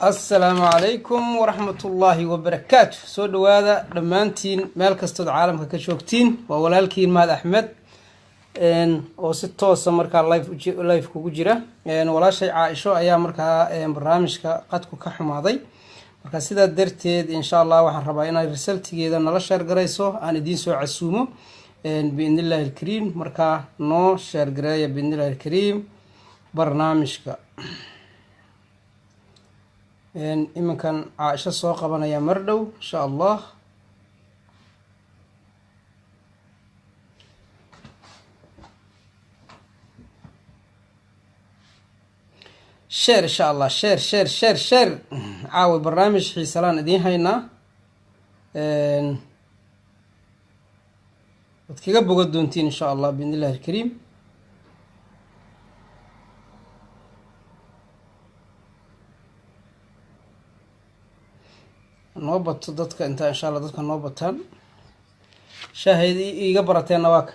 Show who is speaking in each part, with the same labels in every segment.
Speaker 1: السلام عليكم ورحمة الله وبركاته. سو دوادا دمانتين مeel kastood caalamka ka joogtiin waa walaalkiin Mahad Axmed oo si toos ah markaa live kugu jira walaashay Caaisho ayaa markaa barnaamijka qadku ka xumaaday marka sidaa darteed insha Allah waxaan rabaa inaan resultigeeda nala share gareyso aan idin soo casuumo biidnillahi alkariim markaa noo share gareeya biidnillahi alkariim barnaamijka iminkan Caaisho soo qabanaya mar dhow insha Allah share insha Allah share caawi barnaamij xiisalaan idin haynaa wad kaga bogan doontiin insha Allah biidnillahi alkariim noo bato dadka inta insha Allah dadka noo bataan shaahid iiga barateen waaka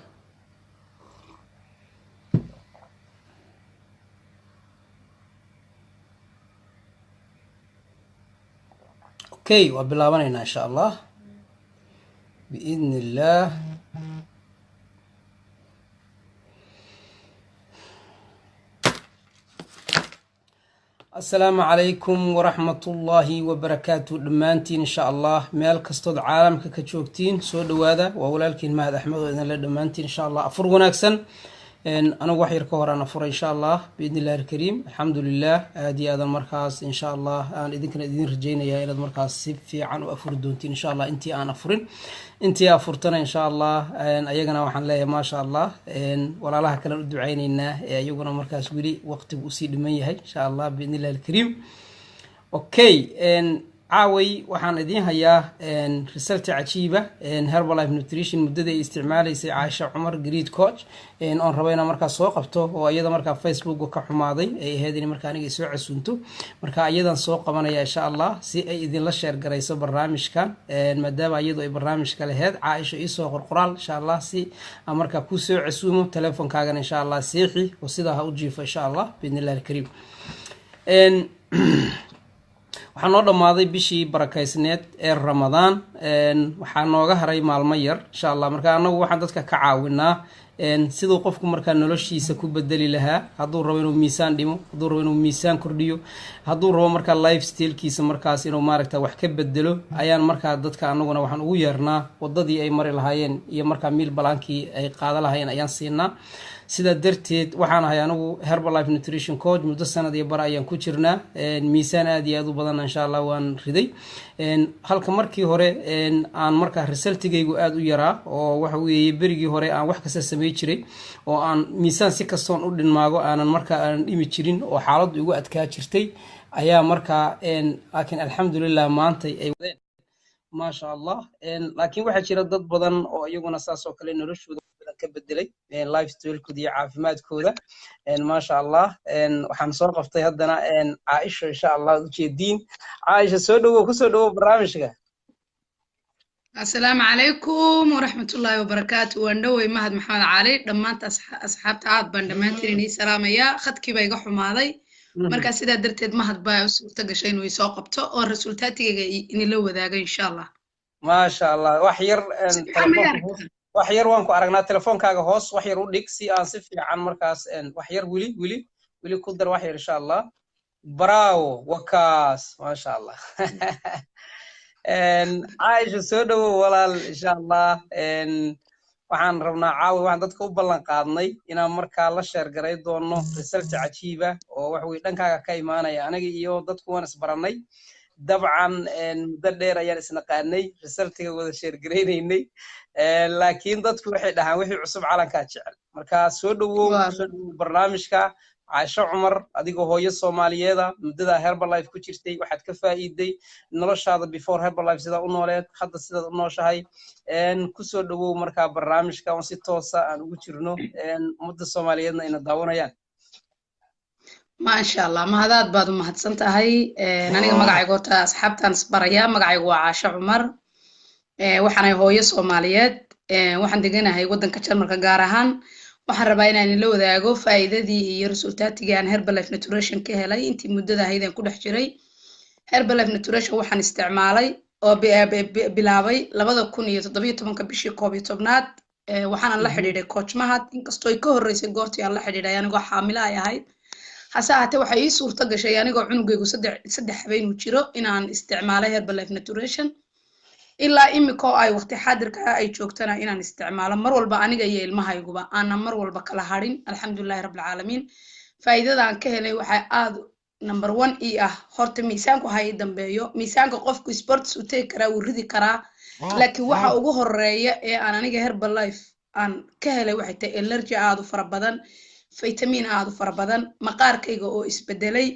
Speaker 1: okay waa bilaabanayna insha Allah biidnillah السلام عليكم ورحمة الله وبركاته دمانتين إن شاء الله ميل كستود عالم كجوكتين سو دوادا وولالكين مهد أحمد وإذن الله دمانتين إن شاء الله أفر وناكسن أنا وحير كوران أفر إن شاء الله بإذن الله الكريم الحمد لله هذه هذا المركز إن شاء الله أنا إذن كنا إذن رجينا يا إلى المركز سيف عن وأفر دونتين إن شاء الله أنتي أنا أفرين أنتي أفرتنا إن شاء الله أيجنا وحن لا ما شاء الله ولا الله كلا الدعين إنه أيجنا مركز ولي وقت بسيط مية إن شاء الله بإذن الله الكريم أوكي عاوي وحن إذن هيا رسالة عجيبة Herbalife Nutrition مدة استعمالي سي عائشة عمر جريد كوتش أن ربنا مركز سوق قبته وأيضا مركز فيسبوك وكحماضي هذه مركز أنا جسوا عسونتو مركز أيضا سوق قبنا يا إن شاء الله سي إذن الله شير جريس برنامج كان مدام أيضا برنامج كله عائشة يسوق القرآن إن شاء الله سي مركز كوسو عسومه تلفون كاغن إن شاء الله سيحي وصيدها أوجيف إن شاء الله بإذن الله الكريم waxaan noo dhamaaday bishii barakaysneed ee Ramadaan waxaan nooga haray maalmo yar insha Allah marka anagu waxaan dadka ka caawinaa sidoo qofku marka noloshiisa ku bedeli lahaa haduu rabo inuu miisaan dhimo haduu rabo inuu miisaan kordhiyo haduu rabo marka lifestyle-kiisa markaas inuu maaragta wax ka bedelo ayaan marka dadka anaguna waxaan ugu yeernaa wadadii ay mari lahaayeen iyo marka meal balaankii ay qaada lahaayeen ayaan siinaa sida darteed waxaan ahay anigu Herbalife Nutrition Coach muddo sanad iyo bar ayaan ku jirnaa miisaan aad iyo aad u badan insha Allah waan riday halka markii hore aan marka resultigaygu aad u yaraa oo waxa weeye berigii hore aan wax kasta sameey jiray oo aan miisaan si kastoon u dhinmaago aanan marka aan dhimi jirin oo xaaladu igu adkaa jirtay ayaa marka laakiin alxamdulillah maanta ay wadeen ma sha Allah laakiin waxa jira dad badan oo iyaguna saas oo kale noloshooda ka bedelay lifestyle-kooda iyo caafimaadkooda ma sha Allah waxaan soo qaftay haddana Caaisho insha Allah u jeedin Caaisho soo dhawo ku soo dhawo barnaamijka
Speaker 2: السلام عليكم ورحمة الله وبركاته وندوي مهد محمد علي دمانت أصحاب تعاد بندمانتيني سلام يا خد كي بيجو حماضي مركز سيدا درتد مهد باي وسوتك شيء ويساقبته والرسولتاتي إني لو ذاك إن شاء الله
Speaker 1: ما شاء الله وحير waxyar waan ku aragnaa telefoonkaaga hoos waxyar u dhig si aan si fiican markaas waxyar wili ku dar waxyar insha Allah bravo wakaas ma sha Allah Aisha soo dhawo walaal insha Allah waxaan rabnaa caawi waxaan dadka u ballan qaadnay inaan markaa la share garay doono result cajiiba oo wax weey dhankaaga ka imaanaya aniga iyo dadku waan isbaranay dabcan muddo dheer ayaan isnaqaanay resultiga wada share gareynaynay laakiin dadku waxay dhahaan wixii cusub calanka jecel marka soo dhawow barnaamijka Caaisho Cumar adigoo hooyo Soomaaliyeed muddada Herbalife ku jirtay waxaad ka faa'iiday noloshaada before Herbalife sida u nooleed hadda sida u nooshahay ku soo dhawow marka barnaamijka oo si toos ah aan ugu jirno ummadda Soomaaliyeedna ina daawanayaan
Speaker 2: ما شاء الله ما هذا بعد ما هتصنت هاي أنا جا مقعي قلت أصحاب تنصبر يا مقعي وعاشة عمر waxaan hooyo Soomaaliyeed waxaan deganahay waddanka Jarmalka gaar ahaan waxaan rabaa inaan la wadaago faa'iidadii iyo resultaatiga aan Herbalife Nutrition ka helay intii muddada ahayd aan ku dhex jiray Herbalife Nutrition waxaan isticmaalay oo bilaabay 2017 bishii 11aad waxaan la xiriiray coach Mahad inkastoo ay ka horeysay goortii aan la xiriiray anigoo xaamilo ay ahayd hase ahaatee waxa ii suurta gashay anigoo cunugaygu saddex habeen u jiro inaan isticmaalay Herbalife Nutrition ilaa imiko ay waqti xaadirka ay joogtana inaan isticmaalo mar walba aniga iyo ilmahayguba aan mar walba kala harin alxamdulillahi rabbil caalamiin faa'iidada aan ka helay waxa aad number 1 ah horta miisaanku hay dambeeyo miisaanka qofku sports u take kara uu ridi kara laakiin waxa ugu horeeya ee aan aniga Herbalife aan ka helay waxay tahay allergy aad u fara badan vitamin aad u fara badan maqaarkayga oo isbedelay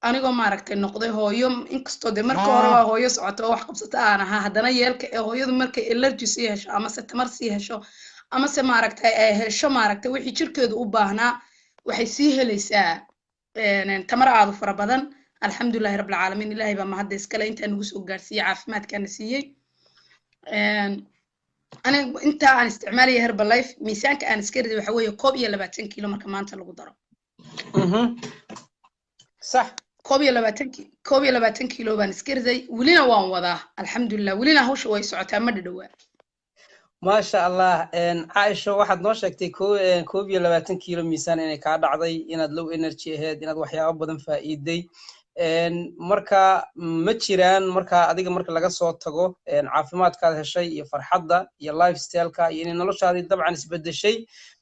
Speaker 2: anigoo maaragtay noqday hooyo inkastoo de markii hore waa hooyo socoto wax qabsata aan ahaa haddana yeelka ee hooyadu markay allergy sii hesho ama se tamar sii hesho ama se maaragtay ay hesho maaragtay wixii jirkeedu u baahnaa waxay sii helaysaa tamar aad u fara badan alxamdulillahi rabbil caalamiin ilaahay baa mahad iskale inta nagu soo gaarsiiyay caafimaadkana siiyay aniga inta aan isticmaalay Herbalife miisaanka aan iska riday waxa weeye 21 kilo marka maanta lagu daro
Speaker 1: صح
Speaker 2: 21 kilo baan iska riday welina waan wadaa alxamdulillah welina hawsha way socotaa ma dhawaa
Speaker 1: ما شاء الله عائشة واحد نوشكتي 21 كيلو ميسان إنك كعدعضي إن لو إنرجي هاد إن وحياة بدن فائدة marka ma jiraan marka adiga marka laga soo tago caafimaadkaada heshay iyo farxadda iyo lifestyle-ka iyo in noloshaada dabcan isbedeshay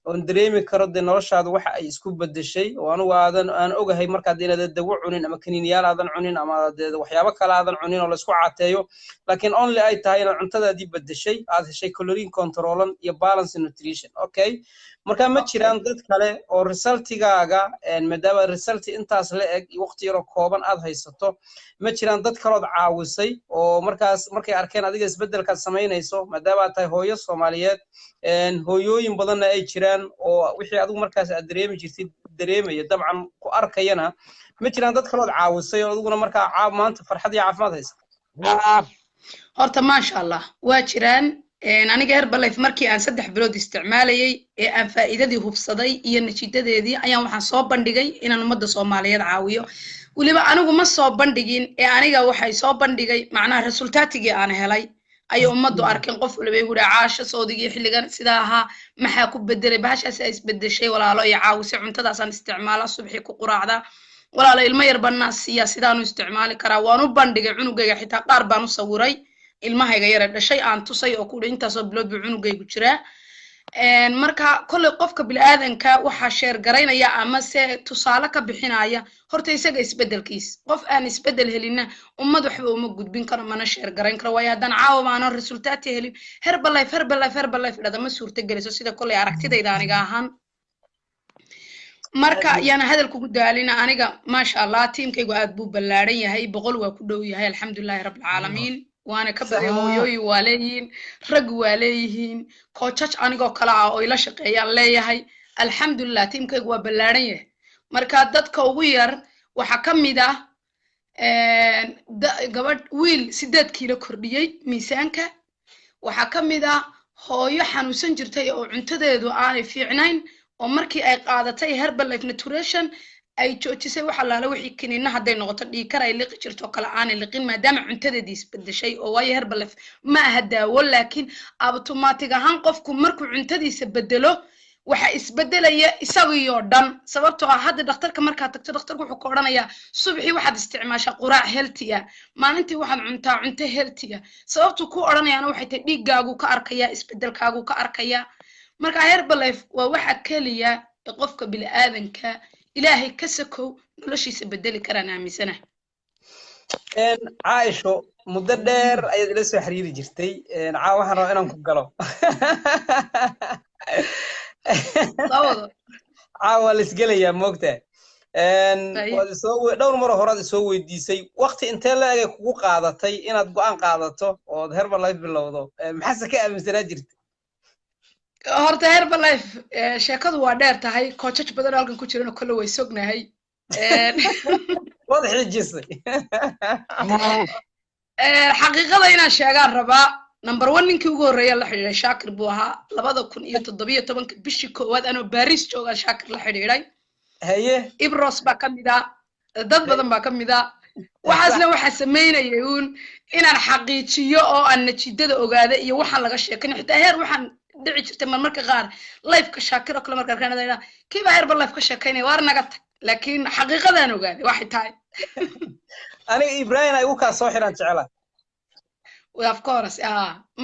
Speaker 1: oo dareemi karo de noloshaada waxa ay isku bedeshay oo anigu aan ogahay marka inaad dawo cunin ama kaniiniyaal aadan cunin ama waxyaabo kale aadan cunin oo la isku caateeyo laakiin only ay tahay in cuntadaadii bedeshay aad heshay calorie control iyo balance nutrition okay marka ma jiraan dad kale oo resultigaaga maadaama result intaas la eg waqti yar oo kooban aad haysato ma jiraan dad kale oo caawisay oo markay arkeen adiga isbedelka sameynayso maadaama aad tahay hooyo Soomaaliyeed hooyooyin badan ay jiraan oo wixii adigu markaas aad dareemi jirtay dareemaya dabcan ku arkayana ma jiraan dad kale oo caawisay oo adiguna marka maanta farxad iyo caafimaad haysato
Speaker 2: horta ma sha Allah waa jiraan aniga Herbalife markii aan 3 bilood isticmaalayay ee aan faa'iidadii hubsaday iyo natiijadeedii ayaan waxaan soo bandhigay inaan ummadda Soomaaliyeed caawiyo waliba anigu ma soo bandhigin ee aniga waxay soo bandhigay macnaha resultaatigii aan helay ay ummaddu arkeen qof waliba igu Caasha Soodigii xilligan sidaa ahaa maxaa ku bedelay baashaas ay isbedeshay walaalo iyo caawisay cuntadaas aan isticmaala subaxii ku quraacda walaalo ilmo yar banaasiya sidaan u isticmaali karaa waan u bandhigay cunugayga xitaa qaar baan u sawiray ilmahayga yar dhashay aan tusay oo ku intaas oo bilood buu cunugaygu jiraa marka kulli qofka bilaadanka waxa sheer garaynaya ama se tusaale ka bixinaya horta isaga isbedelkiis qof aan isbedel helina ummad waxba uma gudbin karo mana sheer garayn karo way hadan caawamaano resultaati helin Herbalife dhada ma suurta geliso sida kulli aragtidayda aniga ahaan marka yana hadal kugu daalina aniga ma sha Allah teamkaygu aad buu ballaaran yahay 100 waa ku dhow yahay alxamdulillah rabbil caalamiin وانا كبدي هويوي واليين رج واليين كوتش انيغو كلا oo ila shaqeeyaan leeyahay alxamdulillah teamkaygu waa ballaaran yahay marka dadka ugu yar waxa kamid ah gabadh wiil 8 kiilo kordhiyay miisaanka waxa kamid ah hooyo xanuunsan jirtay oo cuntadeedu aanay fiicnayn oo markii ay qaadatay Herbalife Nutrition ay joojisay waxa la wixii kiniina haday noqoto dhiikar ay liqi jirto kala aan liqin maadaama cuntadeedii isbedeshay oo way Herbalife ma aha daawo laakiin automatic ahaan qofku markuu cuntadiisa bedelo waxa isbedelaya isagiyo dhan sababtoo ah hadda dhakhtarka marka tagto dhakhtarku wuxuu ka oranayaa subaxii waxaad isticmaashaa quraac healthy ah maalintii waxaad cuntaa cunto healthy ah sababtu ku oranayaana waxay tahay dhiigaagu ka arkaya isbedelkaagu ka arkaya marka Herbalife waa waxa kaliya qofka bilaadanka إلهي كسكو نلشي سبدلي كرنا ميسنة.
Speaker 1: عايشو مددر أيد لسه حريري جرتي عاوه أنا كقلو. عاوه لسقلي يا موقته. دور مرة هراد سوي دي سي وقت أنت لا كوكو قاعدتي إن تقعن قاعدته أو Herbalife باللوضو محسك أمسنا جرت.
Speaker 2: horta Herbalife sheekadu waa dheer tahay coach badan halkan ku jiraan kullu way sognahay
Speaker 1: واضح الجسي
Speaker 2: xaqiiqada inaan sheegaan rabaa number 1 ninkii ugu horeeya la xiriiray Shaakir buu ahaa 2017 bishii koowaad anoo Paris jooga Shaakir la xiriiray
Speaker 1: haye
Speaker 2: Ibros baa kamid ah dad badan baa kamid ah waxaasna waxa sameynayay inaan xaqiijiyo oo aan natiijada ogaado iyo waxaan laga sheekan xitaa heer waxaan dhici jirtay marmarka qaar live ka Shaakir oo kale markaa kanada kiiba heer ba live ka sheekanay waar naga tag laakiin xaqiiqadan ogaaday waxay tahay
Speaker 1: aniga Ibrahim ay u ka soo xiran jecela
Speaker 2: of course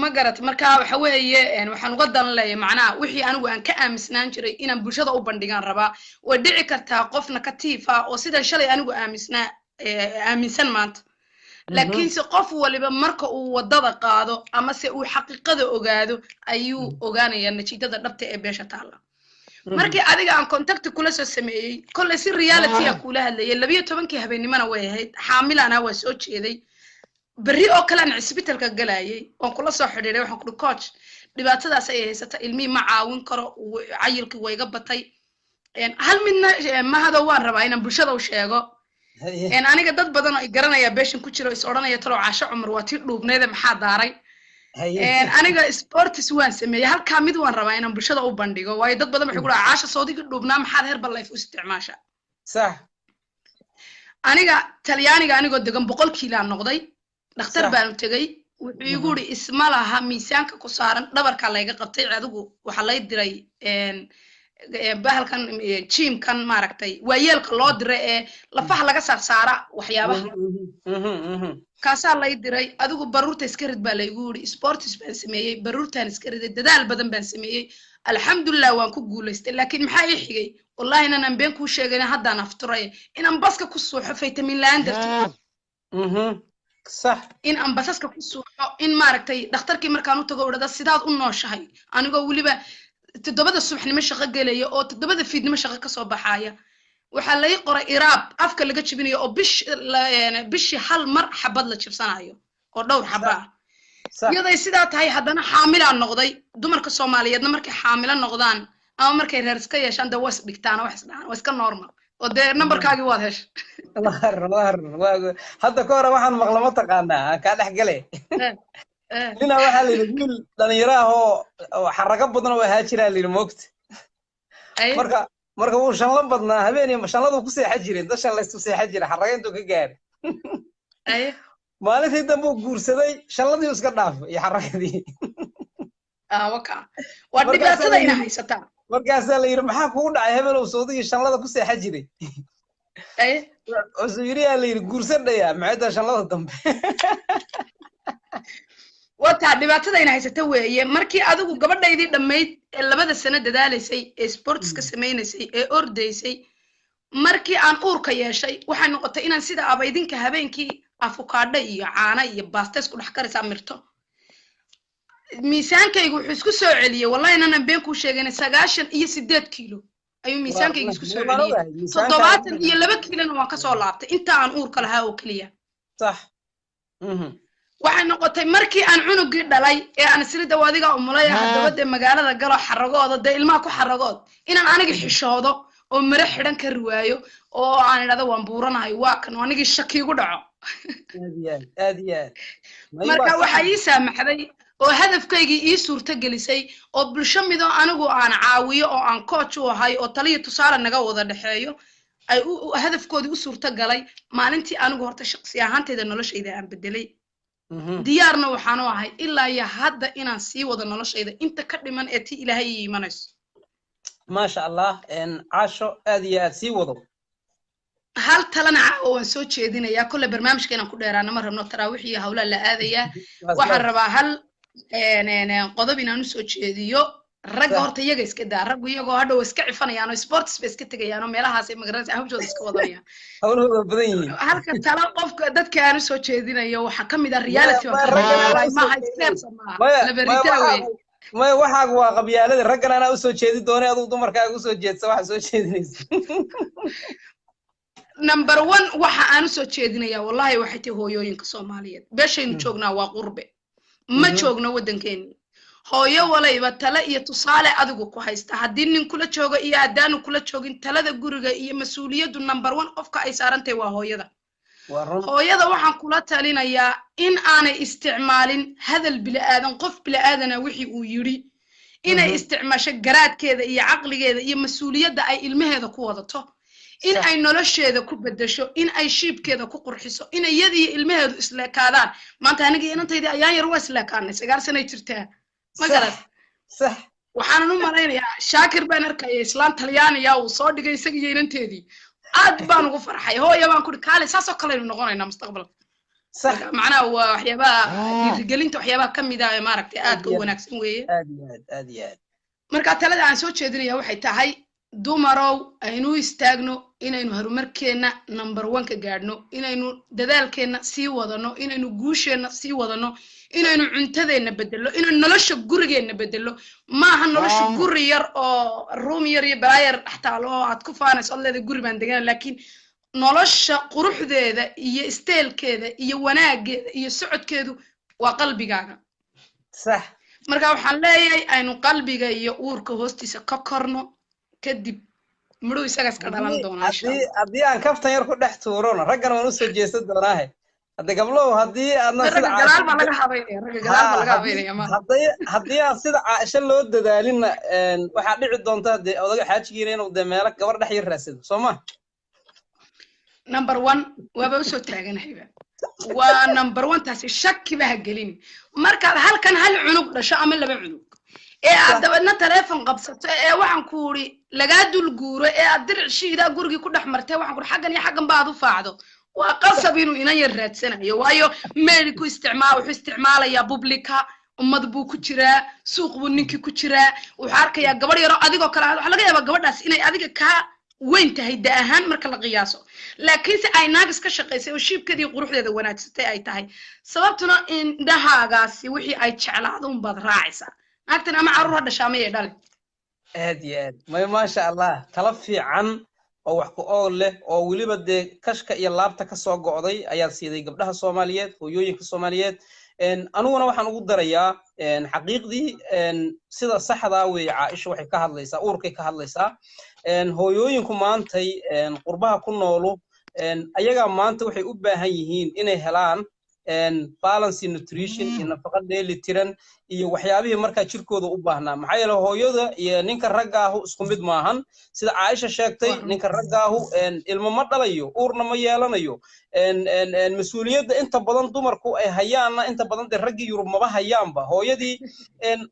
Speaker 2: ma garat marka waxa weeye waxaan uga dan leeyahay macnaha wixii anigu aan ka aaminsan jiray inaan bulshada u bandhigaan rabaa way dhici kartaa qofna ka tiifa oo sida shalay anigu aaminsan maanta laakiin si qof waliba marka uu wadada qaado ama se uu xaqiiqada ogaado ayuu ogaanayaa natiijada dhabta ee beesha taala markii adiga aan contact kula soo sameeyay kulli si reality ah kula hadlayay 12 habeenimana way ahayd xaamilana waa soo jeeday bari oo kale aan isbitaalka galayay oo kula soo xiriiray waxaan ku coach dhibaatadaas ay haysata ilmi ma caawin karo cayilkii way iga batay hal midna ma hada waan rabaa inaan bulshada u sheego aniga dad badan oo garanaya beeshan ku jiro is oranaya talo caasho cumar waa tii dhuubneed maxaa daaray aniga sports waan sameeyay halka mid waan rabaa inaan bulshada u bandhigo waayo dad badan waxay ku dhaca caasho Saudi dhuubnaa maxaa herbal life u isticmaasha
Speaker 1: sax
Speaker 2: aniga Talyaaniga anigoo degan 100 kiilo noqday dhakhtar baan u tagay wuxuu igu yiri isma laha miisaanka ku saaran dhabarka la iga qabtay adigu waxa la diray bahalkan gym-kan maaragtay waayeelka loo diray ee lafaha laga saara waxyaabaha kaasa la diray adigu baruurta iska rid baa la igu yiri sports baan sameeyay baruurtan iska rid dadaal badan baan sameeyay alxamdulillah waan ku guuleystay laakiin maxaa ii xigay wallahi inaan been ku sheegay haddaan afturay inaan baska ku suuxo vitamin laan dartii
Speaker 1: صح
Speaker 2: in aan basaska ku suuxo in maaragtay dhakhtarkii markaan u tago wada sidaad u nooshahay anigoo waliba 7 subaxnimo shaqo galaya oo 7 fiidnimo shaqo ka soo baxaya waxa la qoray iraab afka laga jibinayo oo bish hal mar xabad la jibsanayo oo dhowr xaba yaday sidaa tahay haddana xaamil aan noqday dumarka Soomaaliyeedna markay xaamil noqdaan ama markay reer iska yeeshaan dawas dhigtaan wax isdhaan waa iska normal oo de numberkaagi waad hesh
Speaker 1: hadda ka hor waxaan maqlamo taqaanaa ka dhax galay nina waxa la yiri dhalinyaraha oo xaraga badan oo haajira la yiri moogta marka uu shan la badnaa habeen shanladu ku seexan jireen dashan la isku seexan jiray xaraga intuu ka gaaray maalintii dambe uu guursaday shanladii iska dhaafay iyo xaragadii
Speaker 2: waka waa dhibaatada ina haysataa
Speaker 1: markaas la yiri maxaa kugu dhacay hebel oo Saudi shanlada ku seexan jiray oo Sawiiriya la yiri guursadaya maxay shanlada dambe
Speaker 2: wata dhibaatada ina haysata weeye markii adigu gabadhaydii dhameyd ee 2 sano dadaalaysay ee sportska sameeynay ee ordaysay markii aan uurka yeeshay waxay noqotay inaan sida abaydinka habeenkii afukada iyo caana iyo baastas ku dhax karaysa mirto miisaankaygu wuxuu isku soo celiyay wallahi inaan been ku sheegay 98 kiilo ayuu miisaankaygu isku soo celiyay 72 kiilo waan ka soo laabtay inta aan uurka lahaa oo kaliya
Speaker 1: صح
Speaker 2: waxay noqotay markii aan cunugii dhalay ee aan silida wadiga umulay hadabada magaalada galo xaragooda de ilmaha ku xaragood inaan aniga xishoodo oo mara xiran ka riwaayo oo aan idhado waan buuranahay waa kan anigii shaki igu dhaco
Speaker 1: aad
Speaker 2: marka waxa ii saamaxday oo hadafkaygii ii suurta gelisay oo bulsho mido anigu aan caawiyo oo aan coach u ahay oo taliye tusaale naga wada dhaxeeyo ay hadafkoodii u suurta galay maalintii anigu horta shakhsi ahaanteeda noloshayda aan bedelay diyaarna waxaan u ahay ilaa ya hadda inaan sii wado noloshayda inta ka dhiman ee tii Ilaahay ii imanayso
Speaker 1: ما شاء الله ان عاشو ادي سي وضو
Speaker 2: hal talana waan soo jeedinayaa kulle barnaamijkeena ku dheeraana ma rabno taraawiix iyo hawla la aadaya waxaan rabaa hal qodob inaan soo jeediyo rag horta iyaga iska daa rag iyagoo hadhow iska cifanayaan oo sports ba iska tagayaan oo meelahaas ay magaranayaan hawjooda iska wadanayaan
Speaker 1: hawlahooda badan yihiin
Speaker 2: halka tala qofka dadka aan soo jeedinayo waxa kamid ah reality ma haysteersa ma la baritaa weey
Speaker 1: ما waxaag waa qabyaalada raggan ana u soo jeedi doonay aduu dumarkaaga u soo jeedsa waxa soo jeedinaysa
Speaker 2: number 1 waxa aan soo jeedinayaa wallahi waxay tahay hooyooyinka Soomaaliyeed beeshaynu joognaa waa qurbe ma joogno wadankeena hooyo walayba tala iyo tusaale adigu ku haysta hadii nin kula joogo iyo aadaanu kula joogin talada guriga iyo mas'uuliyadu number 1 qofka ay saarantahay waa hooyada hooyada waxaan kula talinayaa in aanay isticmaalin hadal bilaadan qof bilaadana wixii uu yiri inay isticmaasho garaadkeeda iyo caqligeeda iyo mas'uuliyadda ay ilmaheeda ku wadato in ay nolosheeda ku bedesho in ay shiibkeeda ku qurxiso in iyadii ilmaheedu isleekaadaan maanta aniga inantayda ayaan yar waa isleekaanay 9 sano jirtaa ma garan
Speaker 1: sax
Speaker 2: waxaan u malaynayaa shaakir baan arkay islaan talyaaniga uu soo dhigay isaga inanteedii aad baan ugu farxay hooyo baan ku kaale saasoo kale inuu noqonaynaa mustaqbalka sax macnaha waa waxyaabaha dhiirigelinta waxyaabaha kamid ah ee maaragtay aad u wanaagsan weeye
Speaker 1: aad
Speaker 2: marka talada aan soo jeedinayaa waxay tahay dumarow aynu istaagno inaynu horumarkeena number 1 ka gaadhno inaynu dadaalkeena sii wadano inaynu guusheena sii wadano inaynu cuntadeena bedelo inaynu nolosha gurigeena bedelo maaha nolosha guri yar oo room yar iyo balaayar dhaxtaalo oo aad ku faanayso leeda guri baan degan laakiin nolosha quruxdeeda iyo isteelkeeda iyo wanaageeda iyo socodkeedu waa qalbigaaga
Speaker 1: sax
Speaker 2: marka waxaan leeyahay aynu qalbiga iyo uurka hoostiisa ka korno kadib muddo isaga iska dhalan doona
Speaker 1: haddii aan kaftan yar ku dhex tuurona raggan waan u soo jeesan doonaahe hadda gabdhow haddii aadna
Speaker 2: sida galaal baa laga habeynaya
Speaker 1: haddii aan sida Caaisha loo dadaalina waxaa dhici doonta dee odaga xaajigiina inuu dee meelo gabar dhex yar raasado soo ma
Speaker 2: number 1 waaba u soo taaganahayba waa number 1 taasi shaki baa gelin marka halkan hal cunug dhasho ama laba cunug ee aad dabadna telefoon qabsato ee waxaan ku uri laga dul guuro ee aad dircishiida gurigi ku dhex martay waxaan ku xaggan iyo xaggan baad u faacdo waa qasab inuu inan yar raadsanayo waayo meel ku wuxuu isticmaalayaa publica ummad buu ku jiraa suuq buu ninkii ku jiraa wuxuu arkayaa gabadh yar oo adigoo kale waxa laga yaabaa gabadhaas inay adiga ka weyn tahay daahan marka la qiyaaso laakiin si ay naag iska shaqeysay oo shiibkeedii quruxdeeda wanaagsatay ay tahay sababtuna indhahaagaasi wixii ay jeclaado un baad raacaysaa naagtan ama caruur ha dhashaa ma dhal
Speaker 1: aad ma sha Allah tala fiican oo wax ku ool leh oo waliba dee kashka iyo laabta ka soo go'day ayaa siiday gabdhaha Soomaaliyeed hooyooyinka Soomaaliyeed anuguna waxaan ugu darayaa xaqiiqdii sida saxda weey Caaisha waxay ka hadlaysaa uurkay ka hadlaysaa hooyooyinku maantay qurbaha ku noolu ayaga maanta waxay u baahan yihiin inay helaan balance nutrition iyo nafaqo dheelitiran iyo waxyaabihii markaa jirkooda u baahnaa maxaa yeelay hooyada iyo ninka ragga ah isku mid maahan sida Caaisha sheegtay ninka ragga ah ilmo ma dhalayo uurna ma yeelanayo mas'uuliyadda inta badan dumarku ay hayaana inta badan raggi Yurub ma hayaanba hooyadii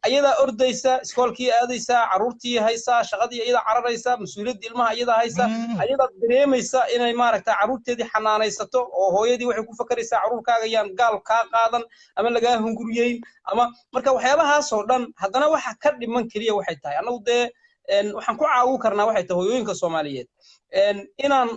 Speaker 1: ayada ordaysa iskoolkii aadaysa caruurtii haysa shaqadii ayada cararaysa mas'uuliyadda ilmaha ayada haysa ayada dareemaysa inay maaragtay caruurteedii xanaanaysato oo hooyadii waxay ku fakaraysaa caruurkaaga yaan gaal ka qaadan ama laga hunguriyay ama marka waxyaabahaas oo dhan haddana waxa ka dhiman kaliya waxay tahay anagu dee waxaan ku caawin karnaa waxay tahay hooyooyinka Soomaaliyeed inaan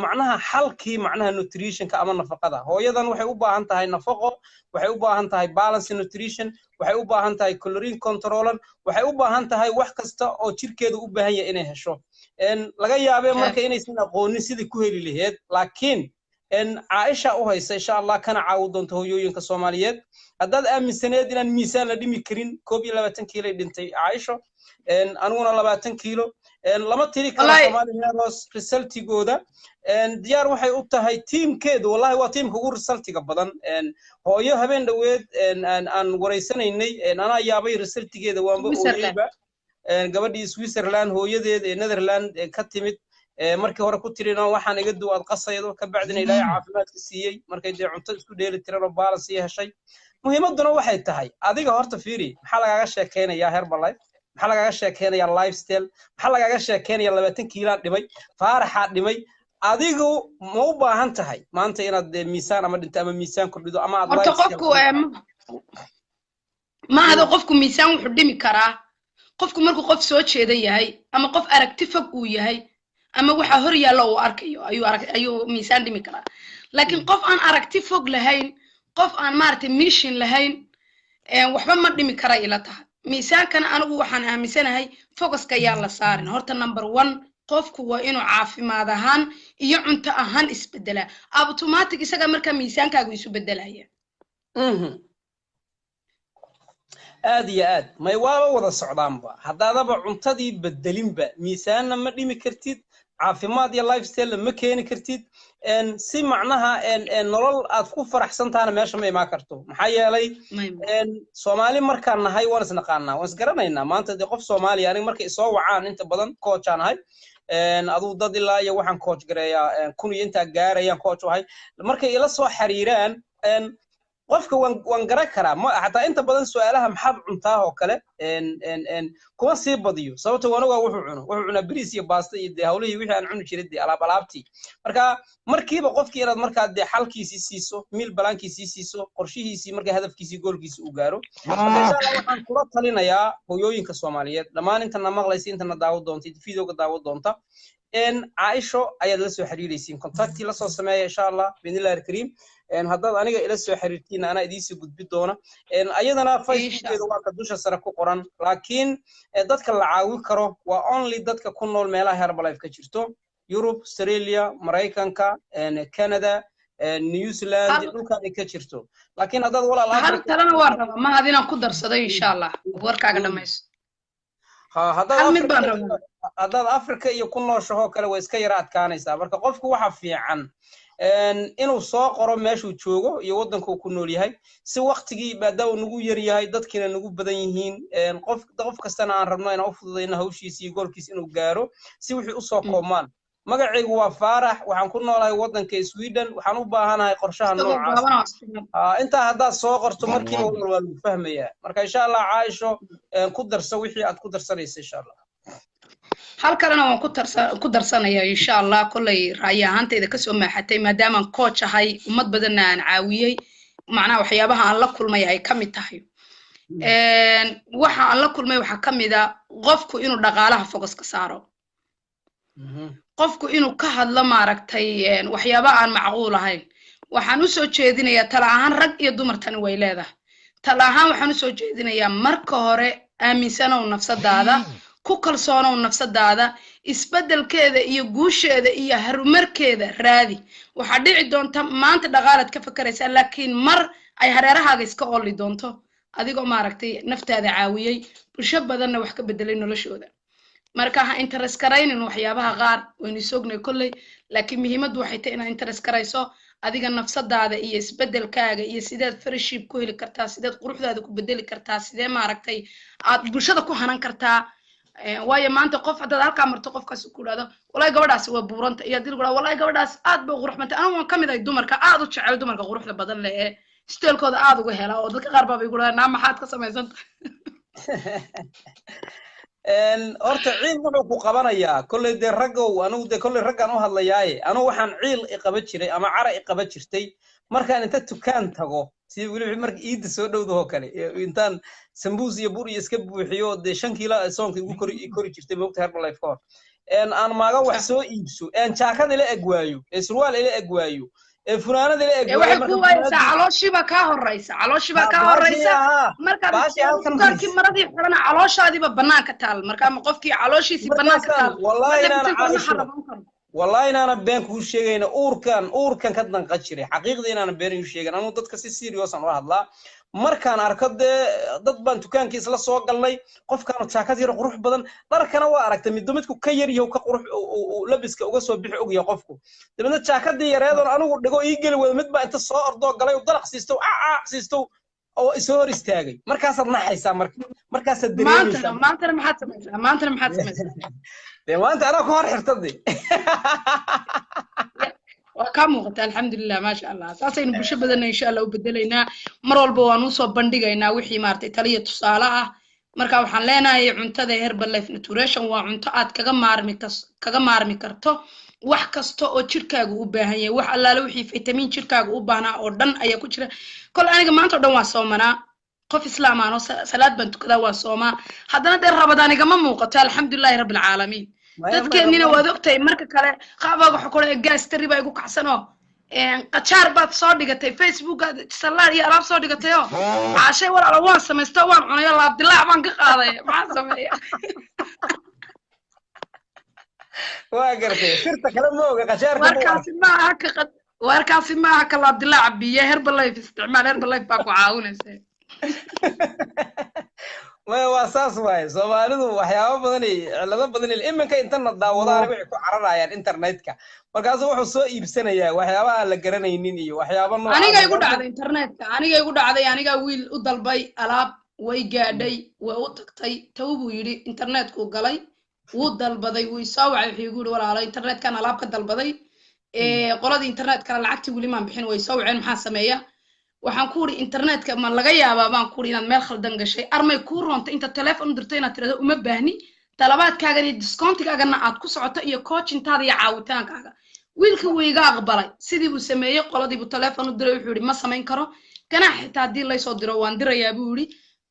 Speaker 1: macnaha xalkii macnaha nutritionka ama nafaqada hooyadan waxay u baahan tahay nafaqo waxay u baahan tahay balance nutrition waxay u baahan tahay calorie control waxay u baahan tahay wax kasta oo jirkeedu u baahan yahay inay hesho laga yaabee marka inaysan aqoonin sidii ku heli lahayd laakiin Caaisha u haysa insha Allah kana caawin doonto hooyooyinka Soomaaliyeed haddaad aaminsaneed inaan miisaan la dhimi karin 22 kiilo dhintay Caaisha anuguna 20 kiilo lama tiri karo Soomaaliyeed resultigooda diyaar waxay u tahay teamkeedu wallahi waa teamka ugu resultiga badan hooyo habeen dhaweed aan wareysanaynay ana yaabay resultigeeda waanba ooyayba gabadhii Switzerland hooyadeed ee Netherland ka timid markii hore ku tirina waxaan iga duwad qasaydo ka bacdina Ilaahay caafimaadka siiyay markay dee cunto isku dheeli tiran oo balance yeeshay muhiimaduna waxay tahay adiga horta fiiri waxa lagaga sheekeynayaa Herbalife waxa lagaga sheekeynayaa lifestyle waxa lagaga sheekeynayaa 20 kiilo dhimay faaraxa dhimay adigu ma u baahan tahay maanta inaad miisaan ama dhinta ama miisaan kordhido ama aad
Speaker 2: ma hada qofku miisaan wuxuu dhimi karaa qofku markuu qof soo jeeda yahay ama qof aragti fog uu yahay ama waxa hor yaalo uu arkayo ayuu miisaan dhimi karaa laakiin qof aan aragti fog lahayn qof aan maartay mission lahayn waxba ma dhimi kara ila tahay miisaankana anigu waxaan aaminsanahay focuska yaa la saarin horta number 1 qofku waa inuu caafimaad ahaan iyo cunto ahaan isbedela automatic isaga marka miisaankaagu isu bedelaya
Speaker 1: aad iyo aad may waaba wada socdaanba haddaadaba cuntadii bedelinba miisaanna ma dhimi kartid caafimaad iyo lifestyle ma keeni kartid si macnaha nolol aad ku faraxsantaana meesha ma imaan karto maxaa yeelay Soomaali markaan nahay waan isnaqaanaa waan isgaranaynaa maanta qof Soomaali aniga markay soo wacaan inta badan coach aan ahay aduu dad ilaa iyo waxaan coach gareeyaa kun iyo inta gaarayaan coach ahay markay ila soo xiriiraan qofka waan garan karaa ma xataa inta badan su'aalaha maxaad cuntaa oo kale kuma sii badiyo sababtoo wanaga wuxuu cunaa bariis iyo baasta iyo hawlihii wixii aan cuni jiray alaabtii marka markiiba qofkii inaad markaa xalkiisii siiso meal balankiisii siiso qorshihiisii markaa hadafkiisii goolkiisii u gaaro waxaan kula talinayaa hooyooyinka Soomaaliyeed dhammaan intana maqlaysi intana daawo doonta videoga daawo doonta Aisho ayaad la soo xiriiraysiin contacti la soo sameeyo insha Allah biidnillaahi kariim haddaad aniga ila soo xiriirtiin ana idiin gudbi doona ayadana facebookeeda waa ka dusha sare ku qoran laakiin dadka la caawin karo waa only dadka ku nool meelaha Herbalife ka jirto Europe Australia Mareykanka Canada New Zealand dhulka ay ka jirto laakiin haddaad walaal
Speaker 2: hal talana waa rabaa ma hadina ku darsado insha Allah warkaaga dhamayso
Speaker 1: haddaad Afrika iyo ku nooshaho kale way iska yara adkaanaysaa marka qofku waxa fiican inuu soo qoro meeshuu joogo iyo wadanka uu ku nool yahay si waqtigii maadaama nagu yar yahay dadkina nagu badan yihiin qof kastana aan rabno inaan u fududeyno hawshiisa iyo goolkiisa inuu gaaro si wixii u soo koomaan magacaygu waa Faarax waxaan ku noolahay wadanka Sweden waxaan u baahanahay qorshaha noocaas inta haddaad soo qorto markiiba waa lagu fahmayaa marka insha Allah Aisho ku darso wixii aad ku darsanayso insha Allah
Speaker 2: halkana waan ku darsanayaa insha Allah kulay raay ahaantayda ka soo maaxatay maadaama aan coach ahay umad badan aan caawiyay macnaha waxyaabaha aan la kulmay ay kamid tahay waxa aan la kulmay waxa kamid ah qofku inuu dhaqaalaha focus ka saaro qofku inuu ka hadlo maaragtay waxyaabaha aan macquul ahayn waxaan u soo jeedinayaa tala ahaan rag iyo dumar tan way leedahay tala ahaan waxaan u soo jeedinayaa marka hore aaminsanow nafsadaada ku kalsoonow nafsadaada isbeddelkeeda iyo guusheeda iyo horumarkeeda raadi waxa dhici doonta maanta dhaqaalaad ka fakaraysaa laakiin mar ay hareerahaaga iska ooli doonto adigoo maaragtay naftaada caawiyay bulsho badanna wax ka bedelay noloshooda marka ha interest karaynin waxyaabaha qaar waynu soognay kullay laakiin muhiimaddu waxay tahay inaad interest karayso adiga nafsadaada iyo isbeddelkaaga iyo sidaad friendship ku heli kartaa sidaad quruxdaada ku bedeli kartaa sidee maaragtay aad bulshada ku hanan kartaa waayo maanta qof haddaad halkaa marto qofkaas ku yidhahdo wallahi gabadhaas waa buuranta iyo haddii lagu yidhahdo wallahi gabadhaas aad bay qurux badantay anigu waan ka mid ahay dumarka aad u jecel dumarka quruxda badan leh ee steelkooda aad uga hela oo dadka qaar baa bay ku yidhahdaan naa maxaad ka samaysanta
Speaker 1: horta ciil wuxuu ku qabanayaa kolley dee raggow anigu dee kolley raggaan u hadlayaaye anigu waxaan ciil iqaba jiray ama cara iqaba jirtay markaan inta tukaan tago sidii weli marka iidda soo dhowdahoo kale intaan sambuus iyo bur iyo iska buuxiyo dee 5 kiilo soonka igu kori jirtay moogta Herbalife ka hor aan maaga wax soo iibso jaakad ila eg waayo surwaal ila eg waayo funaanada ila eg
Speaker 2: waayo waxay ku waaysaa calooshiba ka horeysa marka dadkii maradii xirana calooshaadiba banaanka taal marka ma qofkii calooshiisi banaanka taal
Speaker 1: والله أنا بينك وش شيء أنا أوركان كذا نقشري حقيقة أنا بيني وش شيء أنا ضد كسي سيريوس أنا واحد لا مركان أركض ضد بنت كان كيس لا سوق قال لي قف كانوا تشاكات يروح بدن درك أنا وارك تمي دمتكو كير يو كقروح ولبس كوجسوا بيحوق يقفكو لما تشاكات دي يريدون أنا ودقوا يجي ومتبع أنت الصار ضوء قال لي ودرك سيستو سيستو أو إسور استاجي مركز النحيس مركز الدنيا
Speaker 2: ما أنت ما حد
Speaker 1: ما أنت أنا كهر حرتدي
Speaker 2: وكم وقت الحمد لله ما شاء الله أساسا بشو بدنا إن شاء الله وبدلنا مرة البوانوس وبندقينا وحي مارتي تلية تصالة مركا وحن لنا عنتا ده Herbalife Nutrition وعنتا آد كاغا مارمي كرتو wax kasto oo jirkaaga u baahan yahay wax allaale wixii fitamiin jirkaaga u baahnaa oo dhan ayaa ku jira kol aniga maanta oo dhan waa soomanaa qof islaam ah oo salaad baan tukadaa waa soomaa haddana dee rabadaan igama muuqato alxamdulilaahi rabbil caalamiin dadkeenina waad ogtahay marka kale qaabaaga waxa kale gaas tari baa igu kacsanoo qajaar baad soo dhigatay Facebook salaad iyo alaab soo dhigatay oo caashay walaal waan sameystay waan cunay laab dilaac baan ka qaaday maxaan sameeyaa
Speaker 1: واقرتي صرت كلام موجة قشار
Speaker 2: واركاسي معها كلا دلع بيه Herbalife استعمال Herbalife باكو عاونة
Speaker 1: ما واساس واي Soomaalidu waxyaabo badan cilado badan iminka internet daawadaan wixii ku cararayaan internetka markaas wuxuu soo iibsanayaa waxyaabaha aan la garanaynin iyo waxyaabo noocaas
Speaker 2: aniga igu dhacday internetka aniga wiil u dalbay alaab way gaadhay way u tagtay tawbuu yiri internetku galay wuu dalbaday wuu soo wacay wuxuu igu yiri walaalo internetkan alaab ka dalbaday qoladii internetka lacagtii wali ma bixin way soo waceen maxaa sameeyaa waxaan ku uri internetka ma laga yaabaa baan ku uri inaad meel khaldan gashay armay ku roonto inta telefoon u dirtay inaad tirado uma baahni talabaadkaaga iyo discountigaagana aad ku socoto iyo coachintaada iyo caawitaankaaga wiilka weyga aqbalay sidii uu sameeyay qoladii buu telefoon u diray wuxuu yiri ma samayn karo kana xitaa hadii la soo diro waan dirayaa buu yiri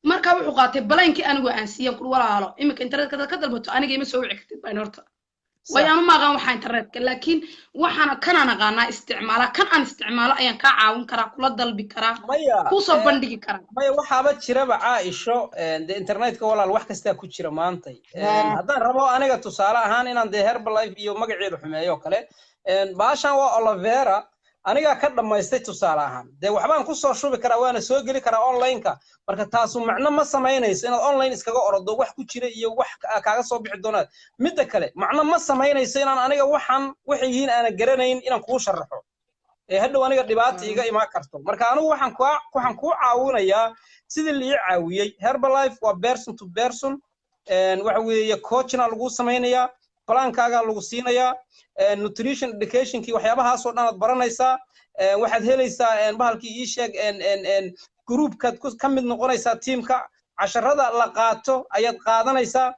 Speaker 2: marka wuxuu qaatay balaankii anigu aan siiyay ku walaalo imika internetka ka dalbato aniga ima soo wici kartid baan horta ويانا ما قام وحين ترتك لكن وحنا كنا نقانا استعماله كان أن استعماله أيان كعاون كرا كل ضل بكرا كوسا بندقي كرا
Speaker 1: ما وحابة شرب عائشة الإنترنت كولا الواحد استأكل شرب مانتي هذا ربو أنا قلت صالة هاني نان هرب لايف يوم ما قعدوا حماية وكله باشا وأولافيرا أنا قاعد لما يستيت صالة هان ده وحبان كوسا شو بكرا وأنا سوق لي كرا أونلاين كا marka taas macna ma sameynayso inaad online iskaga ordo wax ku jira iyo wax kaaga soo bixi doonaa mid kale macna ma sameynayso inaan aniga waxan wixiin aan garanayn inaan ku sharaxo hadhow aniga dhibaato iga imaan karto marka anigu waxaan ku caawinayaa sidii la caawiyay Herbalife waa person to person waxa weeye coachna lagu sameeynaya plaankaaga lagu siinaya nutrition education ki waxyaabahaas oo dhan aad baranaysaa waxaad helaysaa bahalkii ii sheeg groupkaad ka mid noqonaysaa teamka casharada la qaato ayaad qaadanaysaa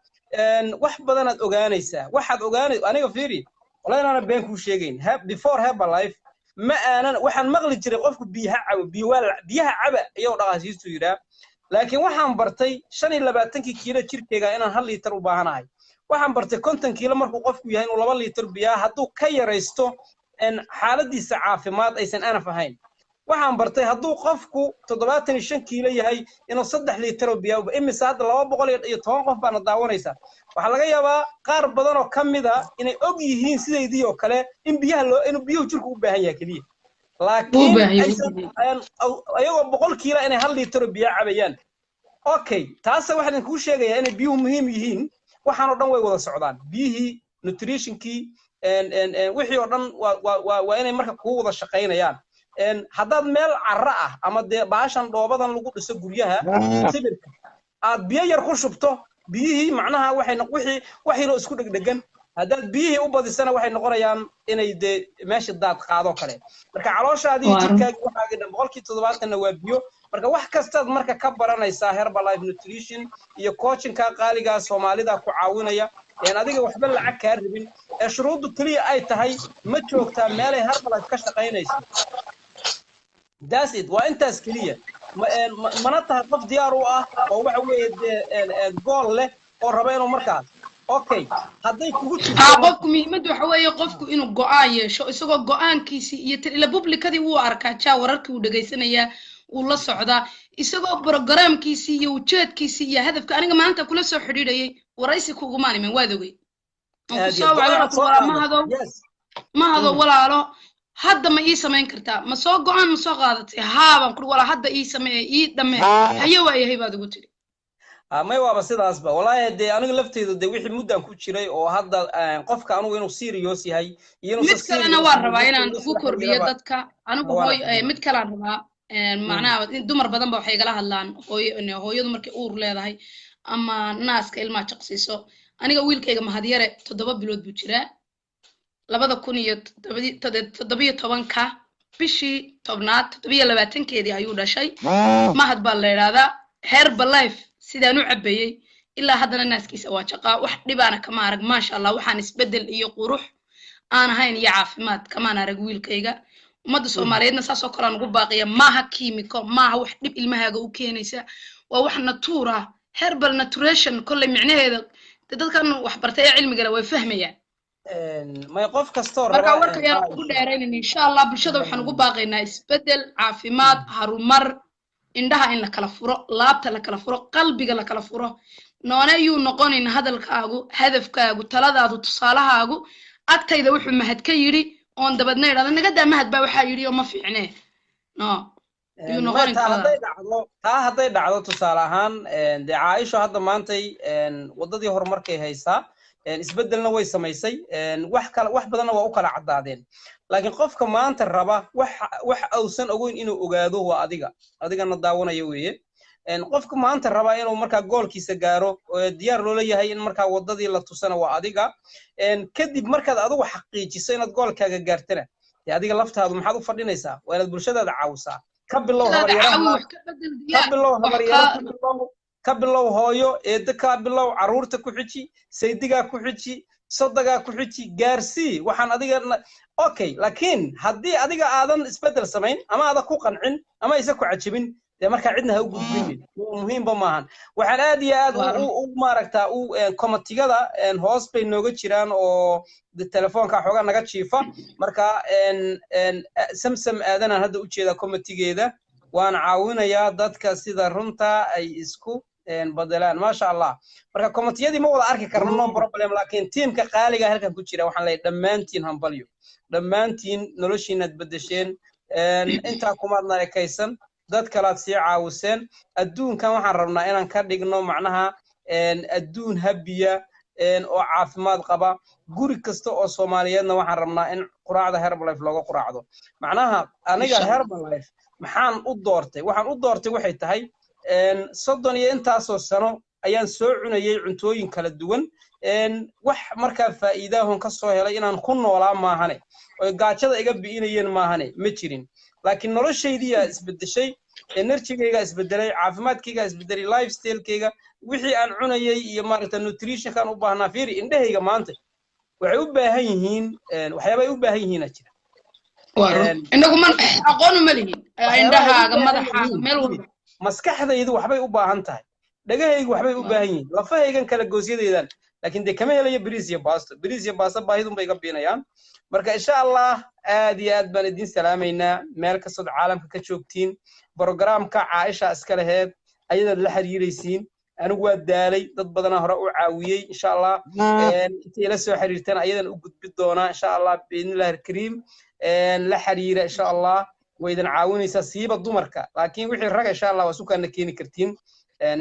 Speaker 1: wax badan aad ogaanaysaa waxaad aniga fiiri walaal ana been ku sheegayn before Herbalife ma aanan waxaan maqli jiray qofku biyaha caba iyo dhaqaasiistu yiraa laakiin waxaan bartay 25 kiilo jirkeyga inaan 1 litir u baahanahay waxaan bartay 50 kiilo markuu qofku yahay inuu 2 litir biyaha hadduu ka yareysto xaaladiisa caafimaad aysan aanaf ahayn waxaan bartay hadduu qofku 75 kiilo yahay inuu 3 litir biyo imisa hadda 210 qof baan daawanaysa waxa laga yaabaa qaar badan oo kamida inay og yihiin sideedii oo kale in biyuhu jirku u baahan yahay kaliya laakiin ayagoo 100 kiilo inay 1 litir biyo cabayaan okay taas waxaan ku sheegayaa in biyuhu muhiim yihiin waxaan oo dhan way wada socdaan biyihii nutritionkii wixii oo dhan waa inay marka ku wada shaqeynayaan haddaad meel carra ah ama dee baashan dhoobadan lagu dhiso guryaha sibirka aad biyo yar ku shubto biyihii macnaha waxay loo isku dhegdhegan haddaad biyihii u badisana waxay noqonayaan inay dee meesha daad qaado kale marka calooshaadii jirkaaga waxaaga dhan 70% waa biyo marka wax kastaad marka ka baranaysaa Herbalife nutrition iyo coachingka qaaliga Soomaalida ku caawinaya adiga waxba lacag ka rabin shuruudu kaliya ay tahay ma joogtaa meel ay Herbalife ka shaqeynayso that's it waa intaas kaliya mana tahay qof diyaar u ah oo waxa weeye gool leh oo raba inuu markaas okay hadday kugu jirto
Speaker 2: qofku muhiimadu waxa weeye qofku inuu go'aan yeesho isagoo go'aankiisi iyo ila publicadii uu arkaa wararkii uu dhageysanaya uu la socdaa isagoo programkiisi iyo ujeedkiisi iyo hadafka aniga maanta kula soo xidhiidhayay waraysi kugu maaniman waad ogay ma hado walaalo hadda ma ii samayn kartaa ma soo go'aan ma soo qaadatay baan ku wala hadda ii sameey ii dhamee hayo waayahay baad ugu tiri
Speaker 1: may waaba sidaasba walahi dee aniga lafteyda dee wixii muddan ku jiray oo hadda qofka anigu inuu serious yahay iyo inuu
Speaker 2: mid kalena waan rabaa inaan ugu kordhiyo dadka anigu mid kale aan rabaa macnaha dumar badan ba waxay igala hadlaan hooyadu markay uur leedahay ama naaska ilmaha jaqsiiso aniga wiilkayga mahadyare 7 bilood buu jiraa 2017 bishii 7 ayuu dhashay mahad baa la yiraahdaa Herbalife sidaan u cabeeyay ilaa haddana naaskiisa waa jaqa wax dhibaana kama arag ma sha Allah waxaan isbedel iyo qurux aan ahayn iyo caafimaad kama arag wiilkayga umada Soomaaliyeedna saasoo kale ugu baaqiya maaha kiimiko maaha wax dhib ilmahaaga u keenaysa waa wax natura herbal nutrition kulli micnaheeda dadkan wax bartay cilmiga way fahmayaan
Speaker 1: ما يقف كستور
Speaker 2: marka warka yar ugu dheeraynayna insha Allah bulshada waxaan ugu baaqaynaa isbedel caafimaad harumar indhaha in la kala furo laabta la kala furo qalbiga la kala furo noonayuu noqonin hadalkaagu hadafkaagu taladaadu tusaalahaagu agtayda wuxuu mahad ka yiri oon dabadna yiraahdo naga daa mahad baa waxa yiri oo ma fiicnee no ayuu
Speaker 1: ما
Speaker 2: noqon karaa
Speaker 1: taa hadday dhacdo tusaale ahaan dee caaisho hadda maantay wadadii horumarkay haysaa isbedelna way samaysay wax badanna waa u kala caddaadeen laakiin qofka maanta raba wax awsan ogeyn inuu ogaado waa adigana daawanaya weeye qofka maanta raba inuu markaa goolkiisa gaaro diyaar loola yahay in markaa wadadii la tusana waa adiga kadib markaad adigu xaqiijiso inaad goolkaaga gaartana dee adiga laftaadu maxaad u fadhinaysaa waa inaad bulshadaada caawisaa ka bilow ka bilow hooyo eedda ka bilow carruurta ku xiji saydigaa ku xiji sodagaa ku xiji gaarsii waxaan adiga okay laakiin haddii adiga aadan isbedel samayn ama aadan ku qancin ama aysan ku cajibin dee markaa cidna ha u gudbinin muhiimba maahan waxaan aad iyo aad u maaragtaa komatigada hoos bay nooga jiraan oo telefoonka xoogaa naga jiifa marka samsam aadanaan hadda u jeedaa komatigeeda waan caawinayaa dadka sida runta ay isku bedelaan maasha allah marka komatiyadii ma wada arki karno no problem laakiin tiimka qaaliga halkan ku jira waxaan leeyahay dhammaantiin hambalyo dhammaantiin noloshiinaad bedesheen intaa kumaadna ekaysan dad kalaad sii caawiseen adduunkan waxaan rabnaa inaan ka dhigno macnaha adduun habiya oo caafimaad qaba guri kasta oo Soomaaliyeedna waxaan rabnaa in quraacda Herbalife looga quraacdo macnaha aniga Herbalife maxaan u doortay waxaan u doortay waxay tahay 30 iyo intaasoo sano ayaan soo cunayay cuntooyin kala duwan wax markaa faa'iidaahon ka soo helay inaan ku noolaa maahane oo gaajada iga bi'inayeen maahane ma jirin laakiin noloshaydiya isbedeshay energy-gayga isbedelay caafimaadkayga isbedelay lifestyle-kayga wixii aan cunayay iyo maaragta nutrition-kan u baahnaa fiiri indhahayga maanta waxay u baahan yihiin waxyaabay u baahan yihiin jira
Speaker 2: inagu man aqoon uma lihin indhahaaga madaxaaga meel walba
Speaker 1: maskaxdaydu waxbay u baahan tahay dhagahaygu waxbay u baahan yihiin lafahaygan kala goosyadaydan laakiin dee kama helayo bariis iyo baasto baahidun bay iga biinayaan marka insha allah aad iyo aad baan idin salaamaynaa meel kastood caalamka ka joogtiin programka caaisha iska laheed ayadaad la xiriiraysiin anigu waa daalay dad badanaa hore u caawiyey insha allah intay ila soo xiriirtaan ayadan u gudbi doonaa insha allah biidnillahi alkariim la xiriira insha allah waydan caawinaysaa siiba dumarka laakiin wixii rag insha allah waa sukaana keeni kartiin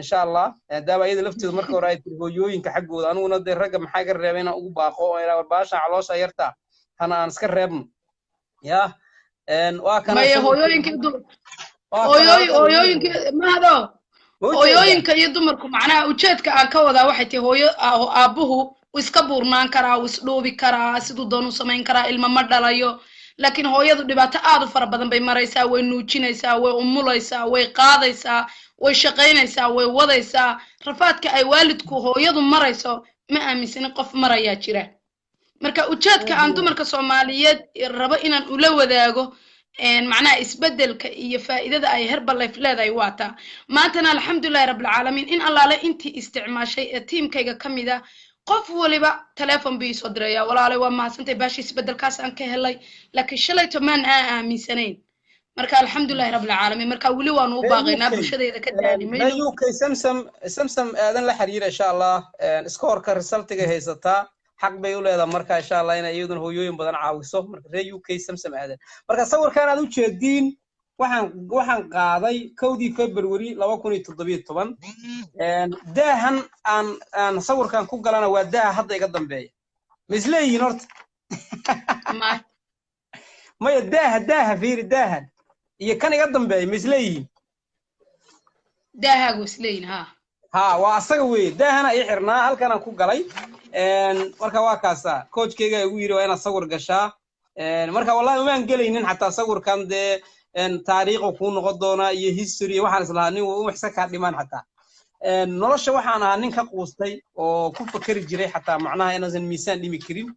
Speaker 1: insha allah daaba ayada lafteedu marka hore ay hooyooyinka xaggooda aniguna dee ragga maxaa ga reebay inaan ugu baaqo oo ilaa baasha caloosha yarta hana aan iska reebno ya waa kana
Speaker 2: hooyooyinka iyo dumarku macnaha ujeedka aan ka wadaa waxay tahay hooyo aabuhu iska buurnaan karaa isdhoobi karaa siduu doon u samayn karaa ilmo ma dhalayo laakiin hooyadu dhibaato aad u fara badan bay maraysaa way nuujinaysaa way umulaysaa way qaadaysaa way shaqaynaysaa way wadaysaa rafaadka ay waalidku hooyadu marayso ma aaminsanin qof marayaa jira marka ujeedka aan dumarka Soomaaliyeed rabo inaan ula wadaago معناها إسبدل كي فائدة أي هرب الله في هذا يواتا ما أنتنا الحمد لله رب العالمين إن الله لا أنتي استعمال شيء تيم كي كم إذا قف ولا بقى تلفون بيصدريا ولا على وما سنتي باش يسبدل كاس أنك هلاي لكن شلي تمان من سنين مركا الحمد لله رب العالمين مركا ولي وانو باغينا بشدة إذا كداني
Speaker 1: ما يوكي سمسم آذن لحرير إن شاء الله سكور كرسالتك هيستا حق بيقول هذا مركا إن شاء الله إن أيضا هو يوم بدن عاوسه مركا ريو كي سمسم هذا مركا صور كان هذا وش الدين وحن قاضي كودي فبروري لو كوني تضبيط طبعا داهن أن صور كان كوجل أنا وداه حتى يقدم بيا مثلي نورت ما يداه فير داهن كان يقدم بيا مثلي
Speaker 2: داها وسلين
Speaker 1: ها وأسوي داهن أي حرنا هل كان كوجلي marka waa kaasa coachkayga ugu yiri waa inaan sawir gashaa marka wallahi ma aan galaynin xataa sawirkan de taariikh ku noqon doona iyo history waxaan islahaa nin uu waxsa ka dhiman xataa nolosha waxaan ahaa nin ka quustay oo ku fakari jiray xataa macnaha inaan miisaan dhimi karin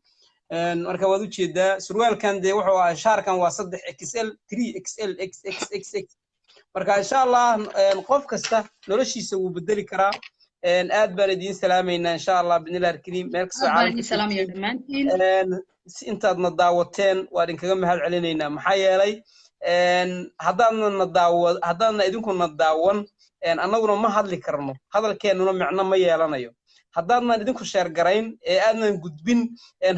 Speaker 1: marka waad u jeedaa surwaalkan de wuxuu ahaa shaarkan waa 3XL 3XL XXX marka insha Allah qof kasta noloshiisa uu bedeli karaa aad baan idin salaamayna insha Allah bidnillahi alkariim meel kasta
Speaker 2: caalamka salaam iyo dhamaantiin
Speaker 1: intaadna daawateen waa idinkaga mahad celinaynaa maxaa yeelay haddaadna idinkuna daawan annaguna ma hadli karno hadalkeennuna micno ma yeelanayo haddaadnan idinku sheer garayn ee aadnan gudbin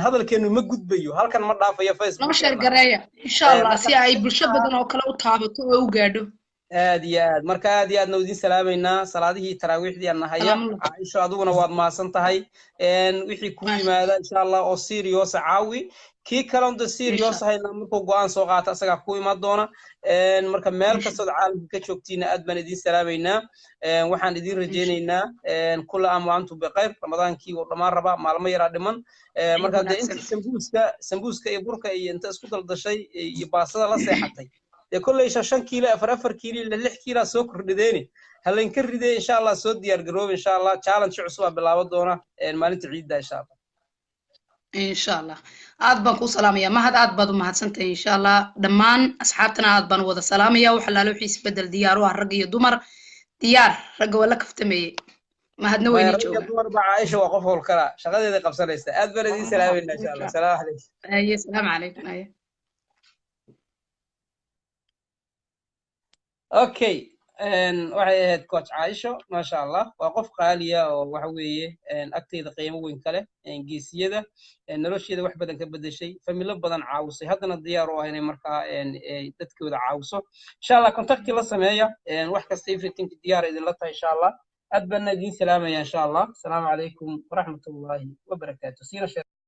Speaker 1: hadalkeennu ma gudbayo halkan ma dhaafayo Facebook
Speaker 2: noo sheer gareeya insha Allah si ay bulsho badan oo kale u taabato oo u gaadho
Speaker 1: aad iyo aad marka aad iyo aadna idin salaameynaa salaadihii taraawiixdii aan nahaya
Speaker 2: salaamu
Speaker 1: caaisho adiguna waad mahadsan tahay wixii ku
Speaker 2: maasha
Speaker 1: yimaada insha allah oo serious caawi kii kale onda serious
Speaker 2: insha
Speaker 1: ahayna markuu go'aan soo qaata asagaa ku imaan doona marka meel kastood caalamka ka joogtiina aad baan idin salaameynaa waxaan idin rajaynaynaa kula aam wa antum bikhayr ramadaankii uu dhammaan rabaa maalmo yaraa dhiman marka dee intii sambuuska iyo burka iyo inta isku daldashay iyo baasada la seexatay dee kolley 5 kiilo 4 kiilo ila 6 kiilo soo kordhideeni haleen ka ridee insha Allah soo diyaar garoob insha Allah challenge cusub ah bilaabo doona maalinta ciidda insha Allah
Speaker 2: insha Allah aad baan ku salaamayaa mahad aad baad u mahadsantahay insha Allah dhammaan asxaabtana aad baan wada salaamayaa waxa laalo wixii isbedel diyaar u ah rag iyo dumar diyaar rag wala kaftameeyay mahadna weyni jooga
Speaker 1: dumar baa Aisha waa qof howl kala shaqadeeda qabsanaysa aad baan idin salaameynaa insha Allah salaam alaykum
Speaker 2: salaam alaykum
Speaker 1: okay waxay ahayd coach Aisha ma sha Allah waa qof qaaliya oo waxa weeye agteeda qiimo weyn kale geesiyada nolosheeda wax badan ka bedeshay familo badan caawisay haddana diyaar u ah inay markaa dadkooda caawiso insha Allah contact la sameeya wax kasta everything diyaar idin la tahay insha Allah aad baan idin salaamaya insha Allah assalamu alaykum wa rahmatullahi wa barakatuh